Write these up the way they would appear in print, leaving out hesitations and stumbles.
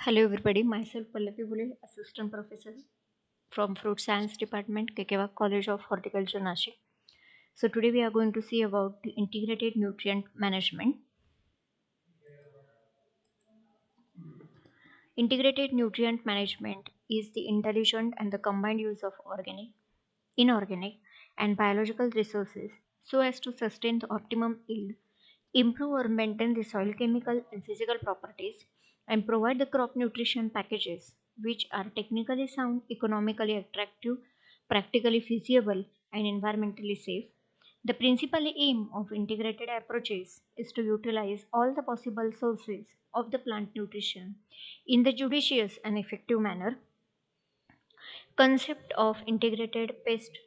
Hello everybody, myself Pallavi Bule, Assistant Professor from Fruit Science Department, Kekewa College of Horticulture, Nashik. So today we are going to see about the integrated nutrient management. Integrated nutrient management is the intelligent and the combined use of organic, inorganic and biological resources so as to sustain the optimum yield, improve or maintain the soil chemical and physical properties, and provide the crop nutrition packages which are technically sound, economically attractive, practically feasible, and environmentally safe. The principal aim of integrated approaches is to utilize all the possible sources of the plant nutrition in the judicious and effective manner. Concept of integrated pest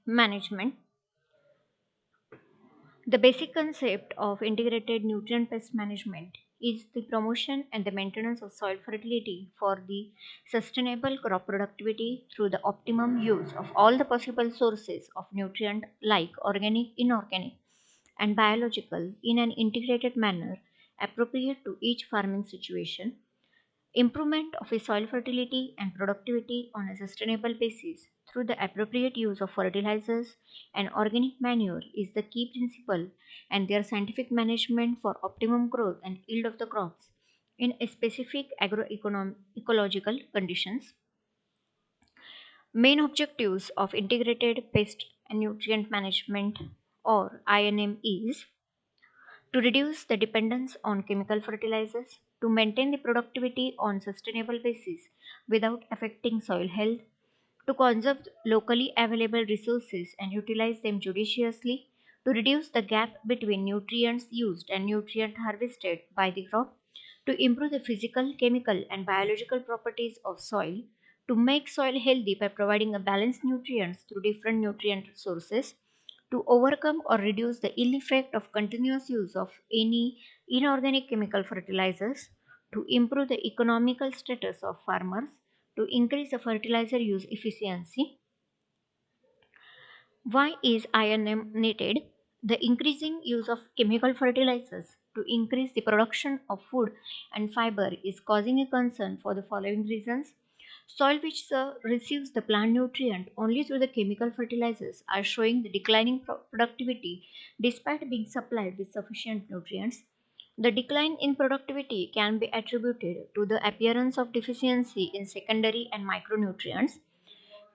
management. The basic concept of integrated nutrient pest management is the promotion and the maintenance of soil fertility for the sustainable crop productivity through the optimum use of all the possible sources of nutrient like organic, inorganic, and biological in an integrated manner appropriate to each farming situation. Improvement of a soil fertility and productivity on a sustainable basis through the appropriate use of fertilizers and organic manure is the key principle, and their scientific management for optimum growth and yield of the crops in a specific ecological conditions. Main objectives of integrated pest and nutrient management or INM is to reduce the dependence on chemical fertilizers, to maintain the productivity on sustainable basis without affecting soil health, to conserve locally available resources and utilize them judiciously, to reduce the gap between nutrients used and nutrient harvested by the crop, to improve the physical, chemical, and biological properties of soil, to make soil healthy by providing a balanced nutrients through different nutrient sources, to overcome or reduce the ill effect of continuous use of any inorganic chemical fertilizers, to improve the economical status of farmers, to increase the fertilizer use efficiency. Why is INM needed? The increasing use of chemical fertilizers to increase the production of food and fiber is causing a concern for the following reasons. Soil which receives the plant nutrient only through the chemical fertilizers are showing the declining productivity despite being supplied with sufficient nutrients. The decline in productivity can be attributed to the appearance of deficiency in secondary and micronutrients.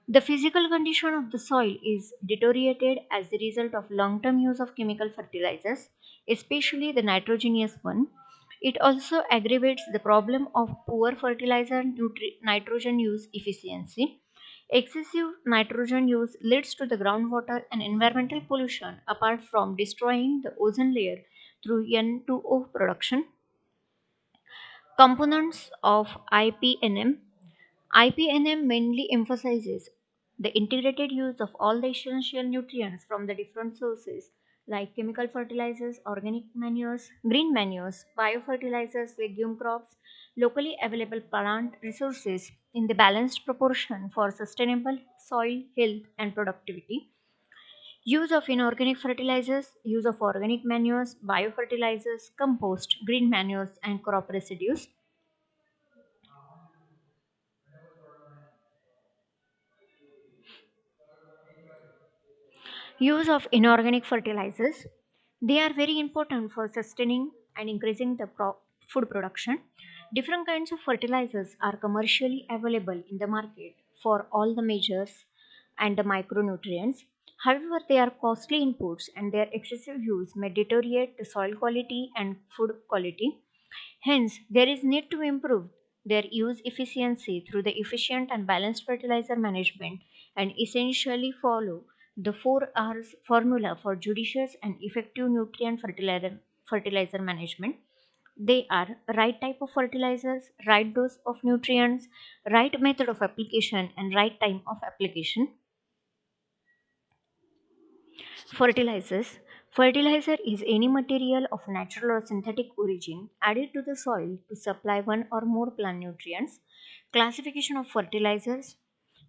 The physical condition of the soil is deteriorated as a result of long term use of chemical fertilizers, especially the nitrogenous one. It also aggravates the problem of poor fertilizer nitrogen use efficiency. Excessive nitrogen use leads to the groundwater and environmental pollution apart from destroying the ozone layer through N2O production. Components of IPNM. IPNM mainly emphasizes the integrated use of all the essential nutrients from the different sources like chemical fertilizers, organic manures, green manures, biofertilizers, legume crops, locally available plant resources in the balanced proportion for sustainable soil health and productivity. Use of inorganic fertilizers, use of organic manures, biofertilizers, compost, green manures, and crop residues. Use of inorganic fertilizers. They are very important for sustaining and increasing the food production. Different kinds of fertilizers are commercially available in the market for all the majors and the micronutrients. However, they are costly inputs and their excessive use may deteriorate the soil quality and food quality. Hence, there is need to improve their use efficiency through the efficient and balanced fertilizer management and essentially follow the 4 R's formula for judicious and effective nutrient fertilizer management. They are right type of fertilizers, right dose of nutrients, right method of application, and right time of application. Fertilizers. Fertilizer is any material of natural or synthetic origin added to the soil to supply one or more plant nutrients. Classification of fertilizers: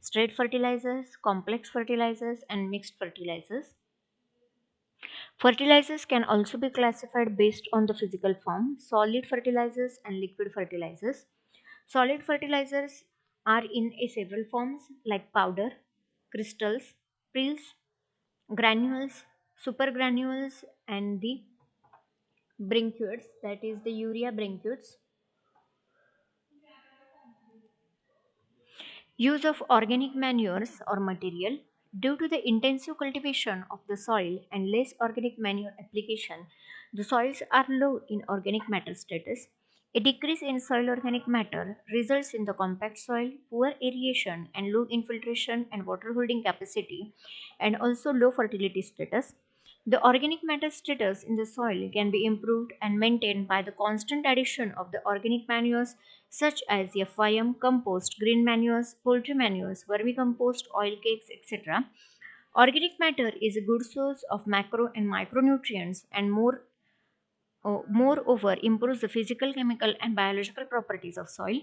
straight fertilizers, complex fertilizers, and mixed fertilizers. Fertilizers can also be classified based on the physical form: solid fertilizers and liquid fertilizers. Solid fertilizers are in a several forms like powder, crystals, pills, granules, supergranules, and the briquettes, that is the urea briquettes. Use of organic manures or material. Due to the intensive cultivation of the soil and less organic manure application, the soils are low in organic matter status. A decrease in soil organic matter results in the compact soil, poor aeration, and low infiltration and water holding capacity, and also low fertility status. The organic matter status in the soil can be improved and maintained by the constant addition of the organic manures such as FIM, compost, green manures, poultry manures, vermicompost, oil cakes, etc. Organic matter is a good source of macro and micronutrients and moreover improves the physical, chemical, and biological properties of soil.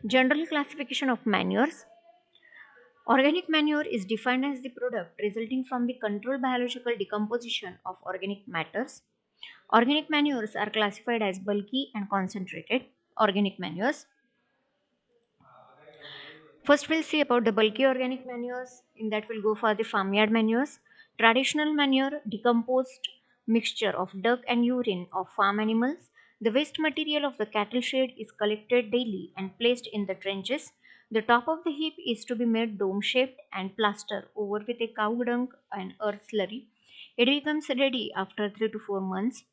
General classification of manures. Organic manure is defined as the product resulting from the controlled biological decomposition of organic matters. Organic manures are classified as bulky and concentrated organic manures. First, we'll see about the bulky organic manures. In that, we'll go for the farmyard manures. Traditional manure, decomposed mixture of dung and urine of farm animals. The waste material of the cattle shed is collected daily and placed in the trenches. The top of the heap is to be made dome shaped and plastered over with a cow dung and earth slurry. It becomes ready after 3 to 4 months.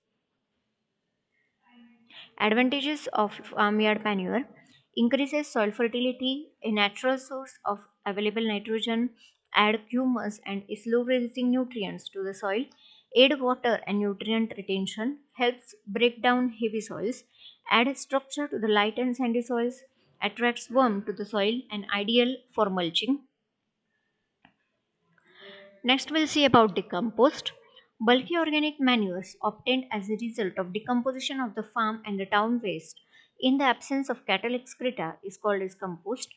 Advantages of farmyard manure: increases soil fertility, a natural source of available nitrogen, add humus and slow releasing nutrients to the soil, aid water and nutrient retention, helps break down heavy soils, add structure to the light and sandy soils, attracts worm to the soil and ideal for mulching. Next, we'll see about decompost. Bulky organic manures obtained as a result of decomposition of the farm and the town waste in the absence of cattle excreta is called as compost.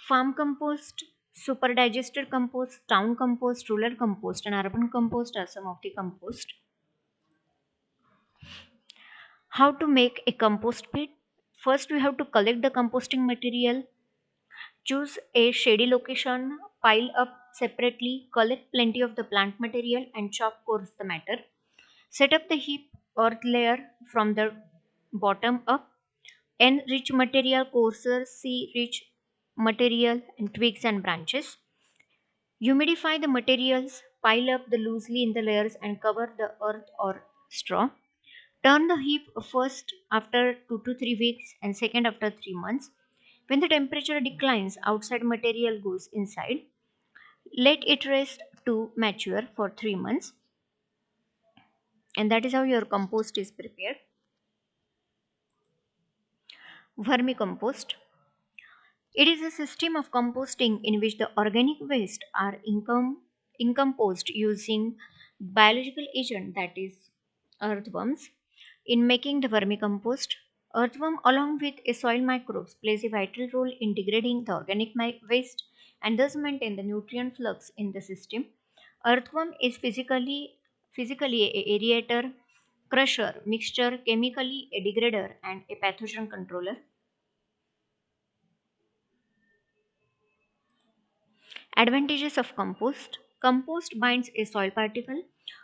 Farm compost, superdigested compost, town compost, rural compost, and urban compost are some of the compost. How to make a compost pit? First, we have to collect the composting material. Choose a shady location, pile up separately, collect plenty of the plant material, and chop coarse the matter. Set up the heap earth layer from the bottom up. N rich material, coarser C rich material, and twigs and branches. Humidify the materials, pile up the loosely in the layers, and cover the earth or straw. Turn the heap first after 2 to 3 weeks and second after 3 months. When the temperature declines, outside material goes inside. Let it rest to mature for 3 months, and that is how your compost is prepared. Vermicompost. It is a system of composting in which the organic waste are incomposed using biological agent, that is earthworms. In making the vermicompost, earthworm along with a soil microbes plays a vital role in degrading the organic waste and thus maintain the nutrient flux in the system. Earthworm is physically a aerator, crusher, mixture, chemically a degrader, and a pathogen controller. Advantages of compost. Compost binds a soil particle.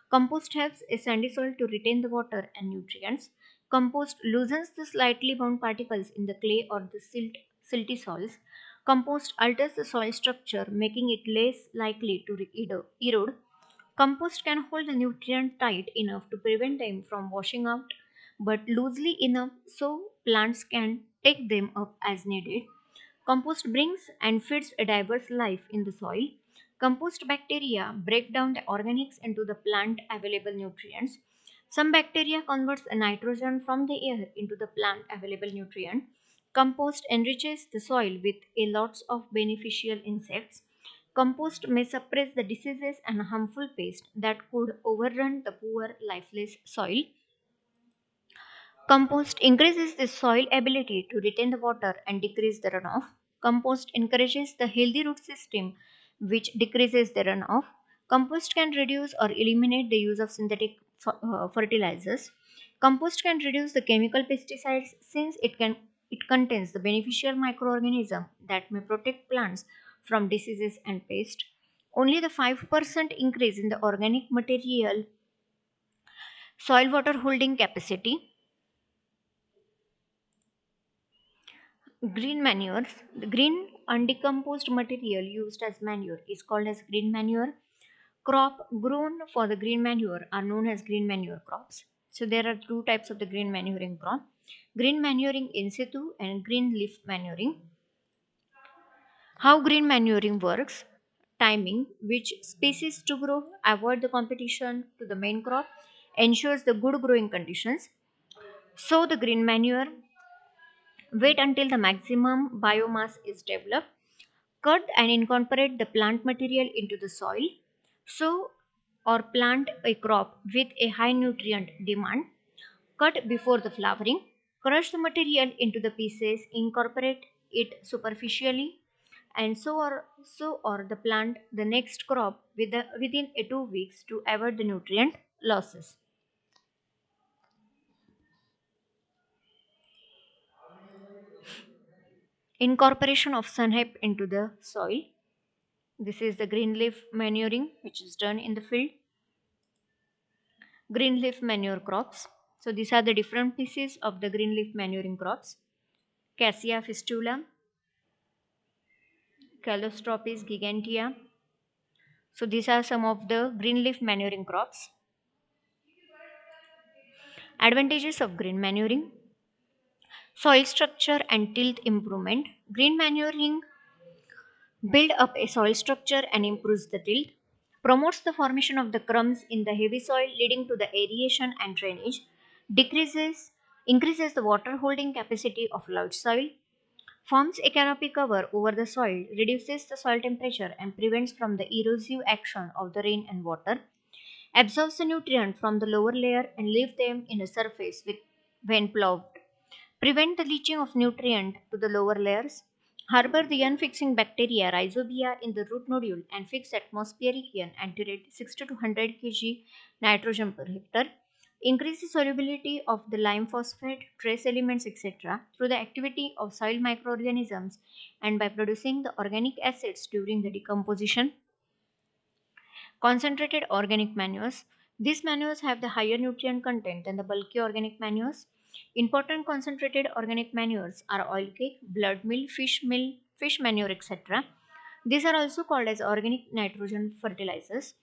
Compost helps a sandy soil to retain the water and nutrients. Compost loosens the slightly bound particles in the clay or the silty soils. Compost alters the soil structure, making it less likely to erode. Compost can hold the nutrient tight enough to prevent them from washing out, but loosely enough so plants can take them up as needed. Compost brings and feeds a diverse life in the soil. Compost bacteria break down the organics into the plant available nutrients. Some bacteria converts the nitrogen from the air into the plant available nutrient. Compost enriches the soil with a lots of beneficial insects. Compost may suppress the diseases and harmful pests that could overrun the poor lifeless soil. Compost increases the soil ability to retain the water and decrease the runoff. Compost encourages the healthy root system, which decreases the runoff. Compost can reduce or eliminate the use of synthetic fertilizers. Compost can reduce the chemical pesticides since it contains the beneficial microorganism that may protect plants from diseases and pests. Only the 5% increase in the organic material soil water holding capacity. Green manures. The green undecomposed material used as manure is called as green manure. Crop grown for the green manure are known as green manure crops. So there are two types of the green manuring crop: green manuring in situ and green leaf manuring. How green manuring works: timing, which species to grow, avoid the competition to the main crop, ensures the good growing conditions. Sow the green manure, wait until the maximum biomass is developed, cut and incorporate the plant material into the soil. Sow or plant a crop with a high nutrient demand. Cut before the flowering. Crush the material into the pieces, incorporate it superficially, and sow or the plant the next crop within 2 weeks to avoid the nutrient losses. Incorporation of sunhep into the soil. This is the green leaf manuring which is done in the field. Green leaf manure crops. So these are the different pieces of the green leaf manuring crops: Cassia fistula, Calostropis gigantea. So these are some of the green leaf manuring crops. Advantages of green manuring: soil structure and tilth improvement. Green manuring build up a soil structure and improves the tilth. Promotes the formation of the crumbs in the heavy soil, leading to the aeration and drainage. Decreases increases the water holding capacity of large soil. Forms a canopy cover over the soil, reduces the soil temperature, and prevents from the erosive action of the rain and water. Absorbs the nutrient from the lower layer and leave them in a surface when plowed. Prevent the leaching of nutrient to the lower layers. Harbor the unfixing bacteria rhizobia in the root nodule and fix atmospheric and anti-rate 60 to 100 kg nitrogen per hectare. Increase the solubility of the lime phosphate, trace elements, etc. through the activity of soil microorganisms and by producing the organic acids during the decomposition. Concentrated organic manures. These manures have the higher nutrient content than the bulky organic manures. Important concentrated organic manures are oil cake, blood meal, fish manure, etc. These are also called as organic nitrogen fertilizers.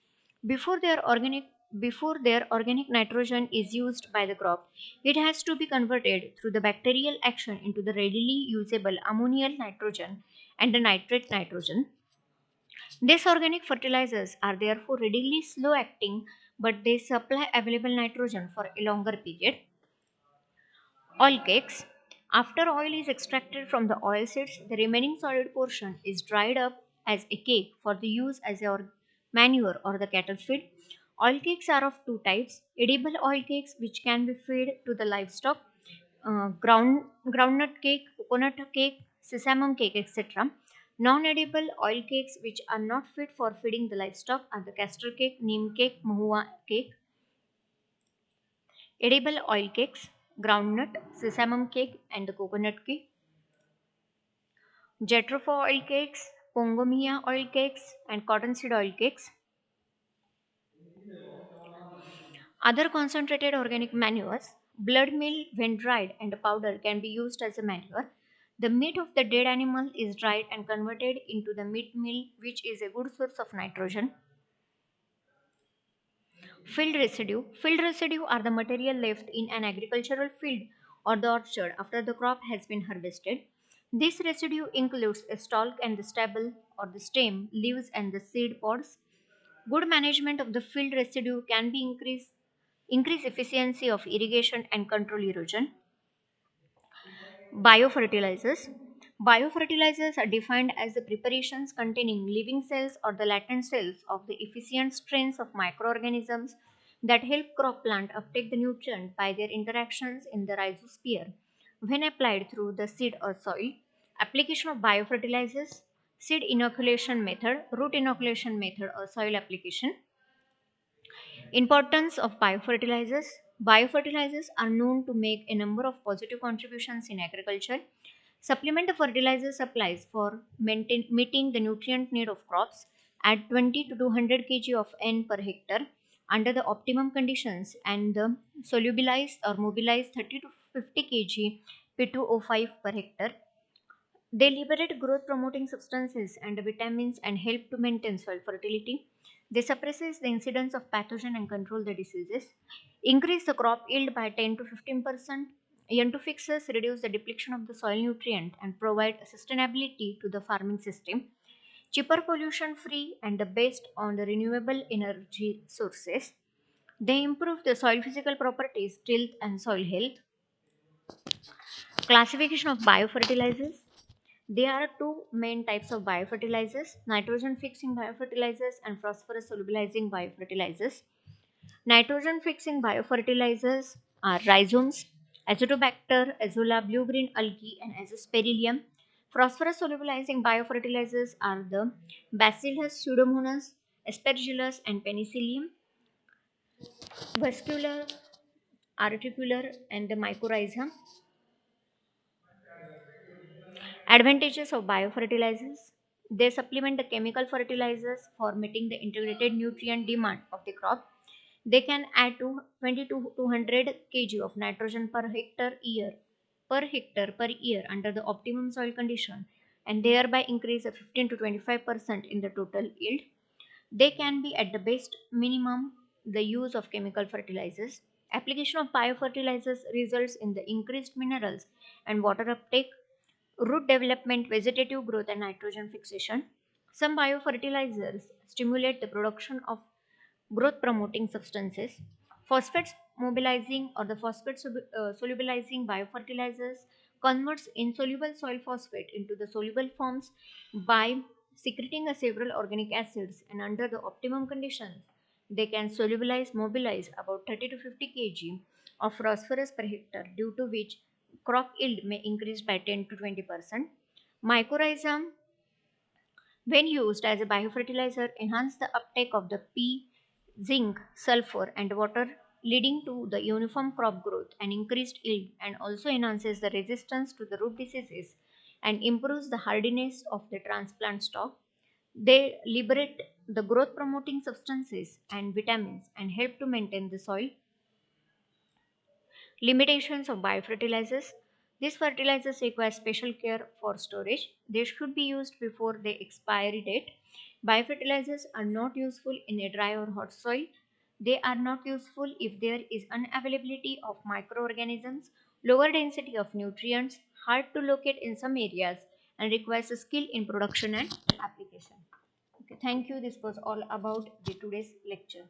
Before their organic before their organic nitrogen is used by the crop, it has to be converted through the bacterial action into the readily usable ammonial nitrogen and the nitrate nitrogen. These organic fertilizers are therefore readily slow acting, but they supply available nitrogen for a longer period. Oil cakes. After oil is extracted from the oil seeds, the remaining solid portion is dried up as a cake for the use as a manure or the cattle feed. Oil cakes are of two types: edible oil cakes, which can be fed to the livestock, groundnut cake, coconut cake, sesame cake, etc. Non-edible oil cakes which are not fit for feeding the livestock are the castor cake, neem cake, mahua cake. Edible oil cakes: groundnut, sesame cake, and the coconut cake. Jatropha oil cakes, pongomia oil cakes, and cottonseed oil cakes. Other concentrated organic manures: blood meal, when dried and powdered, can be used as a manure. The meat of the dead animal is dried and converted into the meat meal, which is a good source of nitrogen. Field residue. Field residue are the material left in an agricultural field or the orchard after the crop has been harvested. This residue includes a stalk and the stubble or the stem, leaves, and the seed pods. Good management of the field residue can be increase efficiency of irrigation and control erosion. Biofertilizers. Biofertilizers are defined as the preparations containing living cells or the latent cells of the efficient strains of microorganisms that help crop plant uptake the nutrient by their interactions in the rhizosphere when applied through the seed or soil. Application of biofertilizers. seed inoculation method, root inoculation method, or soil application. Importance of biofertilizers. Biofertilizers are known to make a number of positive contributions in agriculture. Supplement the fertilizer supplies for meeting the nutrient need of crops at 20 to 200 kg of N per hectare under the optimum conditions, and the solubilize or mobilize 30 to 50 kg P2O5 per hectare. They liberate growth promoting substances and vitamins and help to maintain soil fertility. They suppress the incidence of pathogen and control the diseases. Increase the crop yield by 10 to 15%. N2 fixes reduce the depletion of the soil nutrient and provide sustainability to the farming system. Cheaper, pollution free, and the based on the renewable energy sources. They improve the soil physical properties, tilth, and soil health. Classification of biofertilizers. There are two main types of biofertilizers: nitrogen fixing biofertilizers and phosphorus solubilizing biofertilizers. Nitrogen fixing biofertilizers are rhizomes, Azotobacter, Azolla, blue green algae, and Azospirillum. Phosphorus solubilizing biofertilizers are the Bacillus, Pseudomonas, Aspergillus, and Penicillium. Vascular, articular, and the mycorrhiza. Advantages of biofertilizers. They supplement the chemical fertilizers for meeting the integrated nutrient demand of the crop. They can add to 20 to 200 kg of nitrogen per hectare per year under the optimum soil condition, and thereby increase a 15 to 25% in the total yield. They can be at the best minimum the use of chemical fertilizers. Application of biofertilizers results in the increased minerals and water uptake, root development, vegetative growth, and nitrogen fixation. Some biofertilizers stimulate the production of growth promoting substances. Phosphates mobilizing or the solubilizing biofertilizers converts insoluble soil phosphate into the soluble forms by secreting a several organic acids, and under the optimum conditions they can mobilize about 30 to 50 kg of phosphorus per hectare, due to which crop yield may increase by 10 to 20%. Mycorrhizal, when used as a biofertilizer, enhance the uptake of the P, zinc, sulfur, and water, leading to the uniform crop growth and increased yield, and also enhances the resistance to the root diseases and improves the hardiness of the transplant stock. They liberate the growth promoting substances and vitamins and help to maintain the soil. Limitations of biofertilizers. These fertilizers require special care for storage. They should be used before their expiry date. Biofertilizers are not useful in a dry or hot soil. They are not useful if there is unavailability of microorganisms, lower density of nutrients, hard to locate in some areas, and requires a skill in production and application. Okay, thank you. This was all about the today's lecture.